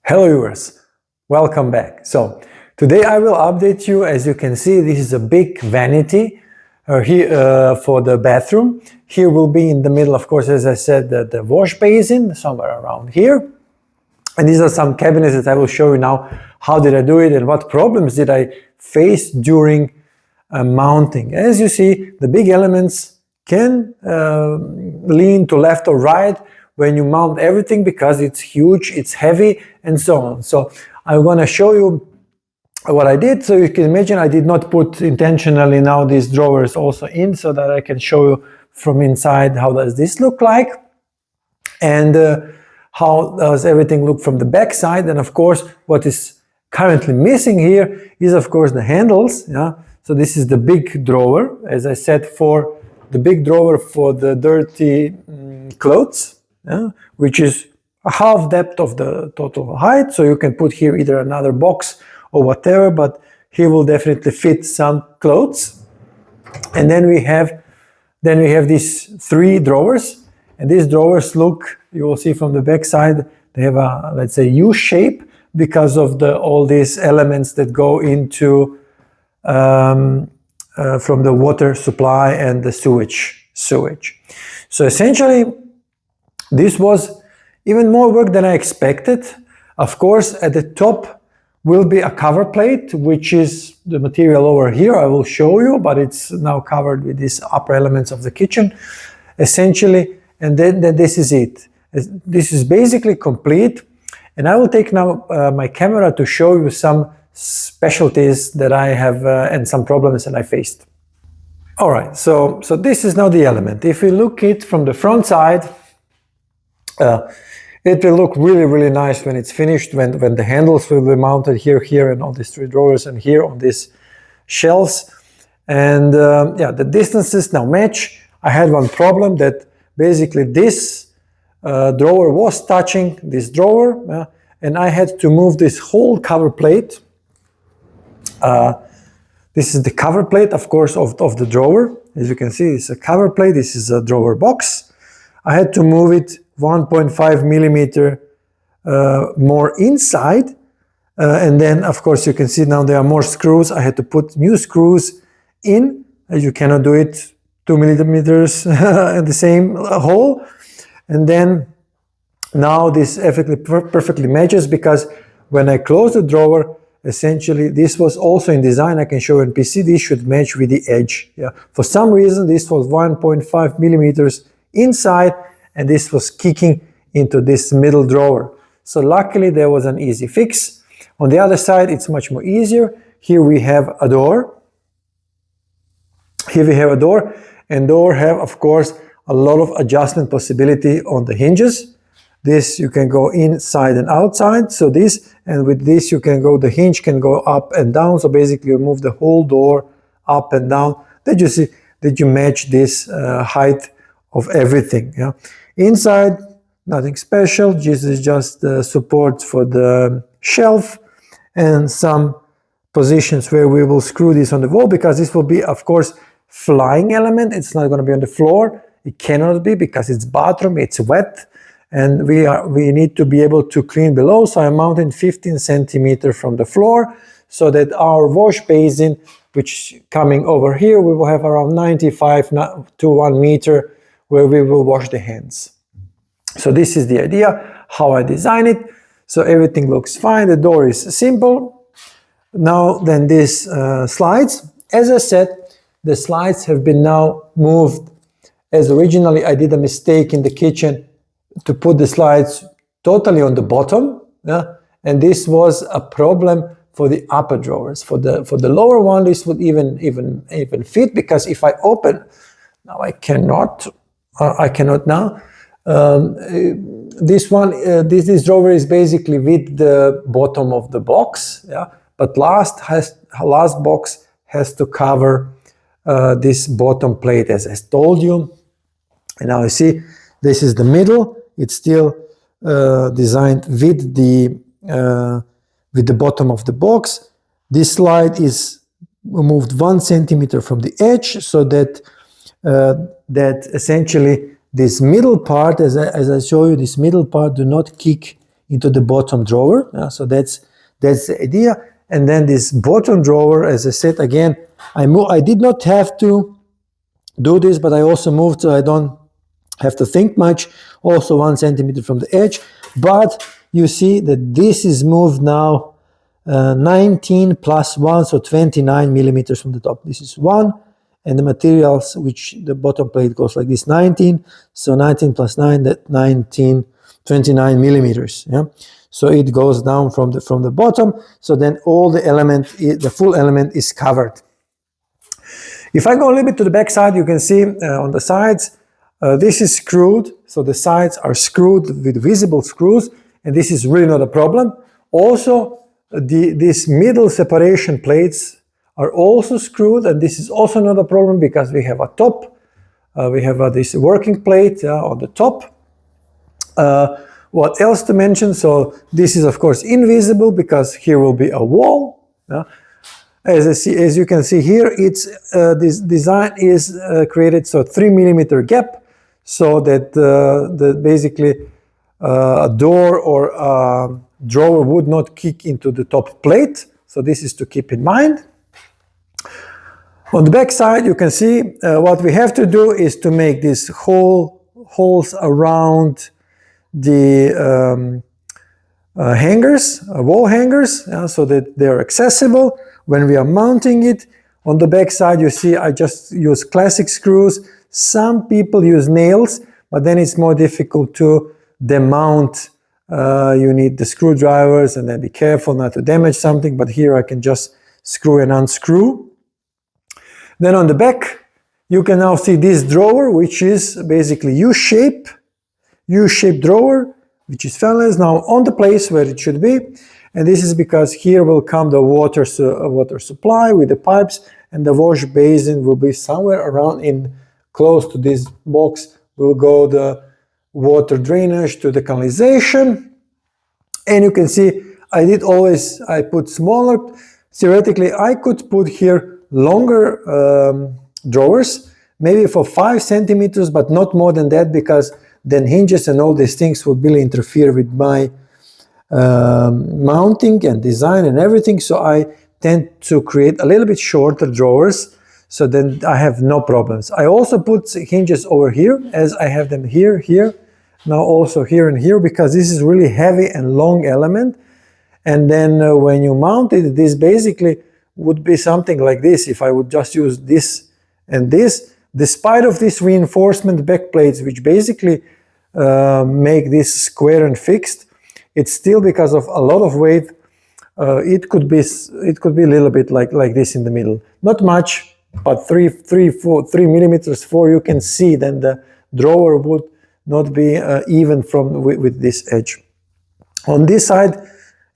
Hello viewers, welcome back. So today I will update you. As you can see, this is a big vanity here for the bathroom. Here will be in the middle, of course, as I said, the wash basin somewhere around here. And these are some cabinets that I will show you now. How did I do it and what problems did I face during mounting? As you see, the big elements can lean to left or right when you mount everything because it's huge, it's heavy, and so on. So I'm going to show you what I did. So you can imagine I did not put intentionally now these drawers also in so that I can show you from inside how does this look like and how does everything look from the back side. And of course, what is currently missing here is of course the handles. Yeah. So this is the big drawer, as I said, for the big drawer for the dirty clothes. Yeah, which is a half depth of the total height, so you can put here either another box or whatever, but here will definitely fit some clothes. And then we have these three drawers, and these drawers look, you will see from the back side, they have a, let's say, U shape because of all these elements that go into from the water supply and the sewage. So essentially this was even more work than I expected. Of course, at the top will be a cover plate, which is the material over here. I will show you, but it's now covered with these upper elements of the kitchen, essentially. And then this is it. This is basically complete. And I will take now my camera to show you some specialties that I have and some problems that I faced. All right, so this is now the element. If we look it from the front side, it will look really nice when it's finished, when the handles will be mounted here and on these three drawers and here on these shelves. And yeah, the distances now match. I had one problem that basically this drawer was touching this drawer and I had to move this whole cover plate. This is the cover plate, of course, of the drawer. As you can see, it's a cover plate. This is a drawer box. I had to move it 1.5 millimeter more inside. And then, of course, you can see now there are more screws. I had to put new screws in, as you cannot do it 2 millimeters in the same hole. And then now this perfectly matches because when I close the drawer, essentially this was also in design. I can show you in PC, this should match with the edge. Yeah. For some reason, this was 1.5 millimeters inside, and this was kicking into this middle drawer. So luckily there was an easy fix. On the other side, it's much more easier. Here we have a door. Here we have a door, and door have, of course, a lot of adjustment possibility on the hinges. This you can go inside and outside. So this, and with this you can go, the hinge can go up and down. So basically you move the whole door up and down. That you see, that you match this height of everything. Yeah. Inside, nothing special. This is just the support for the shelf and some positions where we will screw this on the wall because this will be, of course, flying element. It's not going to be on the floor. It cannot be because it's bathroom, it's wet, and we need to be able to clean below. So I'm mounting 15 centimeters from the floor so that our wash basin, which coming over here, we will have around 95 to 1 meter where we will wash the hands. So this is the idea, how I design it. So everything looks fine. The door is simple. Now then these slides, as I said, the slides have been now moved. As originally I did a mistake in the kitchen to put the slides totally on the bottom. Yeah? And this was a problem for the upper drawers. For the lower one, this would even fit because if I open, now I cannot now. This one, this drawer is basically with the bottom of the box, yeah. But last box has to cover this bottom plate, as I told you. And now you see, this is the middle. It's still designed with the bottom of the box. This slide is moved 1 centimeter from the edge so that that essentially this middle part, as I show you, this middle part do not kick into the bottom drawer. So that's the idea. And then this bottom drawer, as I said again, I did not have to do this, but I also moved so I don't have to think much. Also 1 centimeter from the edge, but you see that this is moved now 19 plus 1, so 29 millimeters from the top. This is 1, and the materials, which the bottom plate goes like this, 19, so 19 plus 9, that 19, 29 millimeters. Yeah, so it goes down from the bottom, so then all the element, the full element is covered. If I go a little bit to the back side, you can see on the sides, this is screwed, so the sides are screwed with visible screws, and this is really not a problem. Also, these middle separation plates are also screwed, and this is also not a problem because we have a top, we have this working plate on the top. What else to mention? So this is of course invisible because here will be a wall. As you can see here, it's this design is created so 3 millimeter gap, so that basically a door or a drawer would not kick into the top plate. So this is to keep in mind. On the back side, you can see what we have to do is to make these holes around the hangers, wall hangers, so that they're accessible when we are mounting it. On the back side, you see I just use classic screws. Some people use nails, but then it's more difficult to demount. You need the screwdrivers, and then be careful not to damage something, but here I can just screw and unscrew. Then on the back, you can now see this drawer, which is basically U-shaped drawer, which is fanless now on the place where it should be. And this is because here will come the water supply with the pipes, and the wash basin will be somewhere around in close to this box will go the water drainage to the canalization. And you can see I put smaller. Theoretically, I could put here longer drawers, maybe for 5 centimeters, but not more than that, because then hinges and all these things would really interfere with my mounting and design and everything. So I tend to create a little bit shorter drawers, so then I have no problems. I also put hinges over here, as I have them here, now also here and here, because this is really heavy and long element. And then when you mount it, this basically would be something like this. If I would just use this and this, despite of this reinforcement back plates, which basically make this square and fixed, it's still, because of a lot of weight, it could be a little bit like this in the middle. Not much, but 3 millimeters, 4, you can see then the drawer would not be even with this edge. On this side,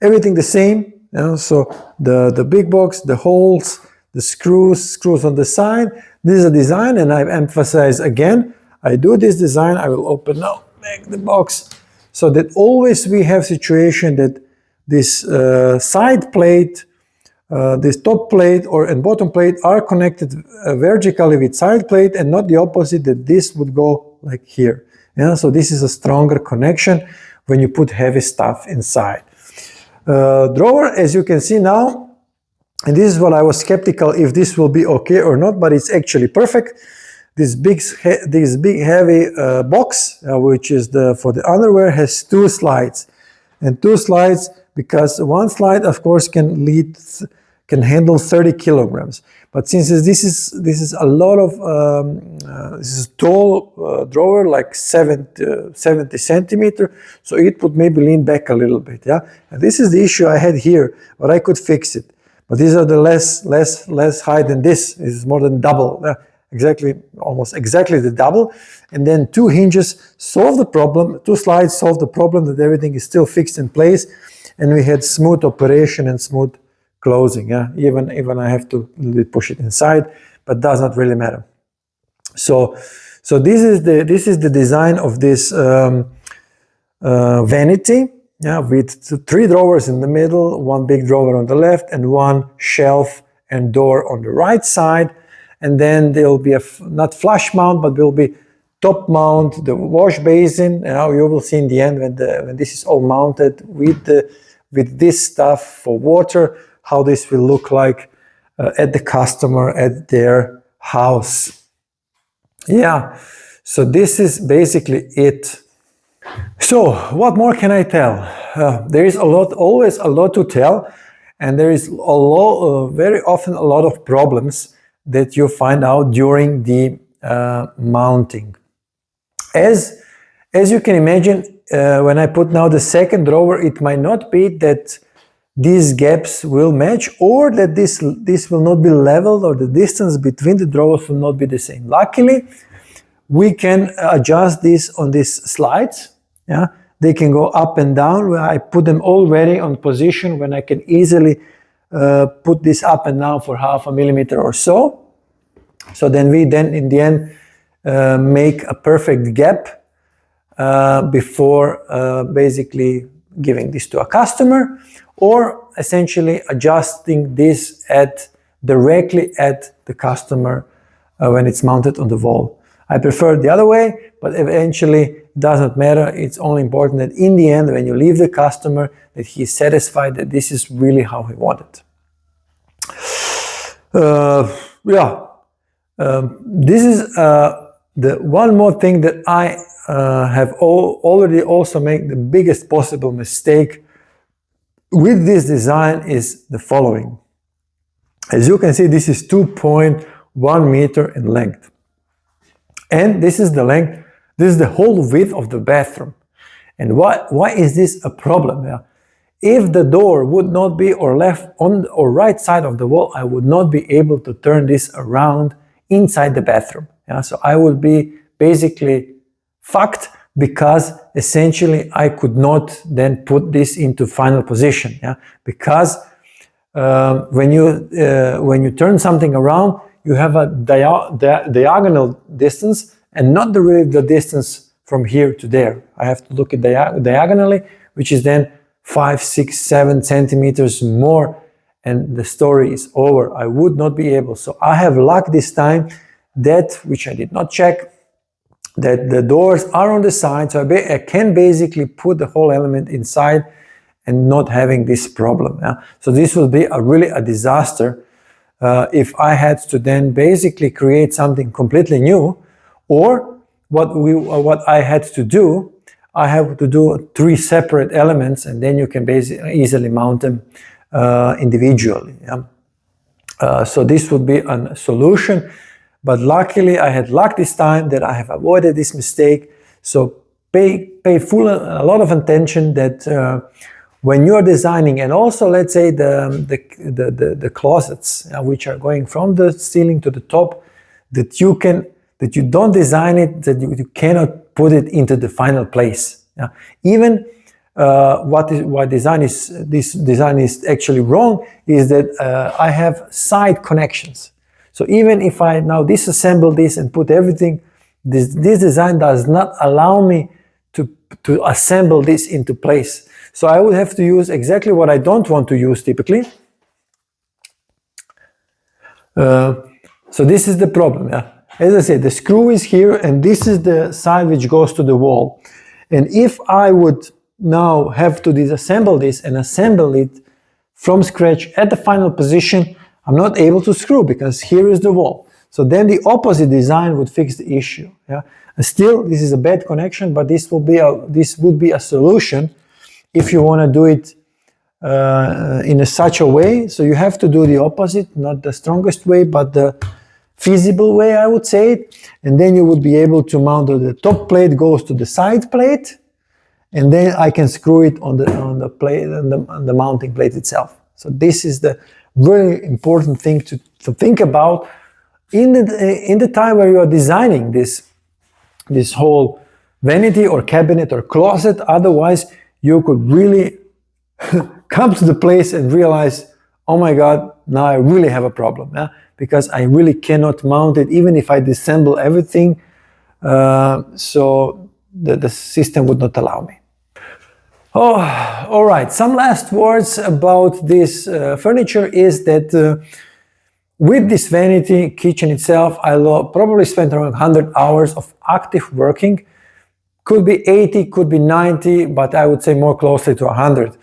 everything the same. So the big box, the holes, the screws on the side. This is a design, and I've emphasized again, I do this design, I will open now, back the box, so that always we have situation that this side plate, this top plate and bottom plate are connected vertically with side plate, and not the opposite, that this would go like here. So this is a stronger connection when you put heavy stuff inside. Drawer, as you can see now, and this is what I was skeptical if this will be okay or not, but it's actually perfect. This big heavy box, which is for the underwear, has 2 slides, and 2 slides because one slide, of course, can handle 30 kilograms. But since this is a lot of this is tall drawer, like 70 centimeter, so it would maybe lean back a little bit. And this is the issue I had here, but I could fix it. But these are the less high than this. This is more than double. Almost exactly the double. And then 2 hinges solve the problem. 2 slides solve the problem that everything is still fixed in place, and we had smooth operation and smooth closing. Even I have to push it inside, but does not really matter. So this is the design of this Vanity. With 3 drawers in the middle, 1 big drawer on the left, and 1 shelf and door on the right side. And then there will be not flush mount, but will be top mount the wash basin, and now you will see in the end when this is all mounted with this stuff for water, how this will look like at the customer at their house. Yeah, so this is basically it. So what more can I tell? There is always a lot to tell, and there is very often a lot of problems that you find out during the mounting. As you can imagine, when I put now the second drawer, it might not be that these gaps will match, or that this will not be leveled, or the distance between the drawers will not be the same. Luckily, we can adjust this on these slides. Yeah, they can go up and down. I put them already on position when I can easily put this up and down for 0.5 millimeter or so. So then we in the end make a perfect gap before basically giving this to a customer, or essentially adjusting this directly at the customer when it's mounted on the wall. I prefer the other way, but eventually it doesn't matter. It's only important that in the end, when you leave the customer, that he's satisfied that this is really how he wanted. This is the one more thing that I have already also made the biggest possible mistake with this design is the following. As you can see, this is 2.1 meter in length. And this is the length, this is the whole width of the bathroom. And why is this a problem? Yeah? If the door would not be or left on or right side of the wall, I would not be able to turn this around inside the bathroom. Yeah? So I would be basically fucked, because essentially I could not then put this into final position. Yeah? Because when you turn something around, you have a diagonal distance, and not really the distance from here to there. I have to look at diagonally, which is then 5, 6, 7 centimeters more, and the story is over. I would not be able. So I have luck this time that, which I did not check, that the doors are on the side, so I can basically put the whole element inside and not having this problem. Yeah? So this will be really a disaster if I had to then basically create something completely new, or what I had to do, I have to do 3 separate elements, and then you can basically easily mount them individually. Yeah? So this would be a solution, but luckily I had luck this time that I have avoided this mistake. So pay a lot of attention that when you're designing, and also let's say the closets which are going from the ceiling to the top, that you don't design it, that you cannot put it into the final place. Yeah? Even why this design is actually wrong is that I have side connections. So even if I now disassemble this and put everything, this design does not allow me to assemble this into place. So I would have to use exactly what I don't want to use typically. So this is the problem. Yeah? As I said, the screw is here, and this is the side which goes to the wall. And if I would now have to disassemble this and assemble it from scratch at the final position, I'm not able to screw, because here is the wall. So then the opposite design would fix the issue. Yeah? And still, this is a bad connection, but this would be a solution if you want to do it in such a way. So you have to do the opposite, not the strongest way, but the feasible way, I would say. And then you would be able to mount the top plate goes to the side plate, and then I can screw it on the plate, on the mounting plate itself. So this is the really important thing to think about in the time where you are designing this whole vanity or cabinet or closet. Otherwise, you could really come to the place and realize, oh my God, now I really have a problem. Yeah? Because I really cannot mount it, even if I disassemble everything. So the system would not allow me. Oh, all right. Some last words about this furniture is that With this Vanity kitchen itself, I probably spent around 100 hours of active working. Could be 80, could be 90, but I would say more closely to 100.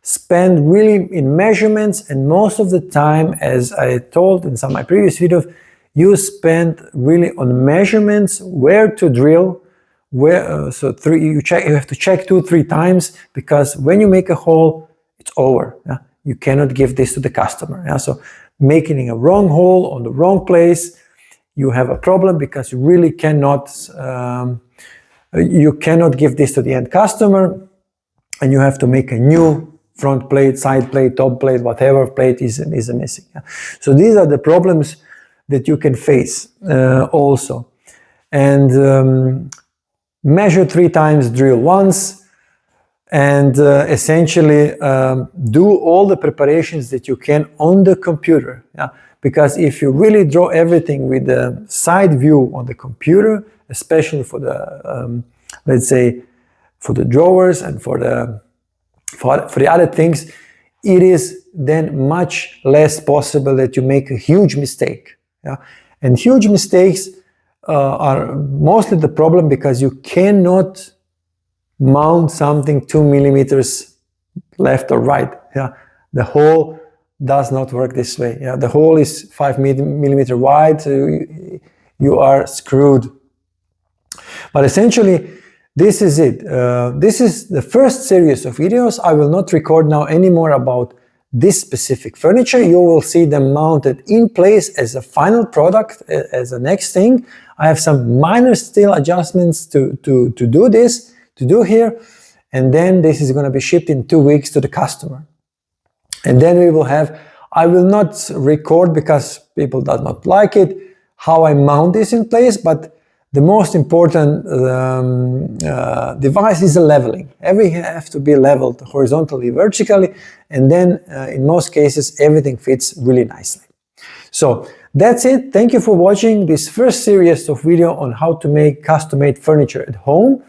Spend really in measurements, and most of the time, as I told in some of my previous videos, you spend really on measurements, where to drill, where you have to check 2-3 times, because when you make a hole, it's over. Yeah? You cannot give this to the customer. Yeah? So making a wrong hole on the wrong place, you have a problem, because you really cannot give this to the end customer, and you have to make a new front plate, side plate, top plate, whatever plate is missing. Yeah? So these are the problems that you can face also. And measure 3 times, drill once, and essentially do all the preparations that you can on the computer. Yeah? Because if you really draw everything with the side view on the computer, especially for the, let's say, for the drawers and for the other things, it is then much less possible that you make a huge mistake. Yeah? And huge mistakes are mostly the problem because you cannot mount something 2 millimeters left or right. Yeah? The hole does not work this way. Yeah? The hole is 5 millimeter wide, so you are screwed. But essentially, this is it. This is the first series of videos. I will not record now anymore about this specific furniture. You will see them mounted in place as a final product, as a next thing. I have some minor still adjustments to do here, and then this is going to be shipped in 2 weeks to the customer. And then we will have, I will not record because people do not like it, how I mount this in place, but the most important device is the leveling. Everything has to be leveled horizontally, vertically, and then in most cases everything fits really nicely. So that's it. Thank you for watching this first series of video on how to make custom-made furniture at home,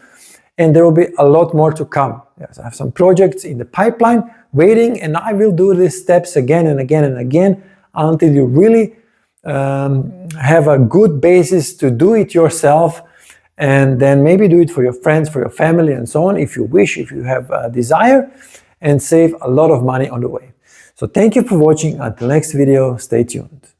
and there will be a lot more to come. Yes, I have some projects in the pipeline waiting, and I will do these steps again and again and again until you really have a good basis to do it yourself, and then maybe do it for your friends, for your family, and so on, if you wish, if you have a desire, and save a lot of money on the way. So thank you for watching. Until next video, stay tuned.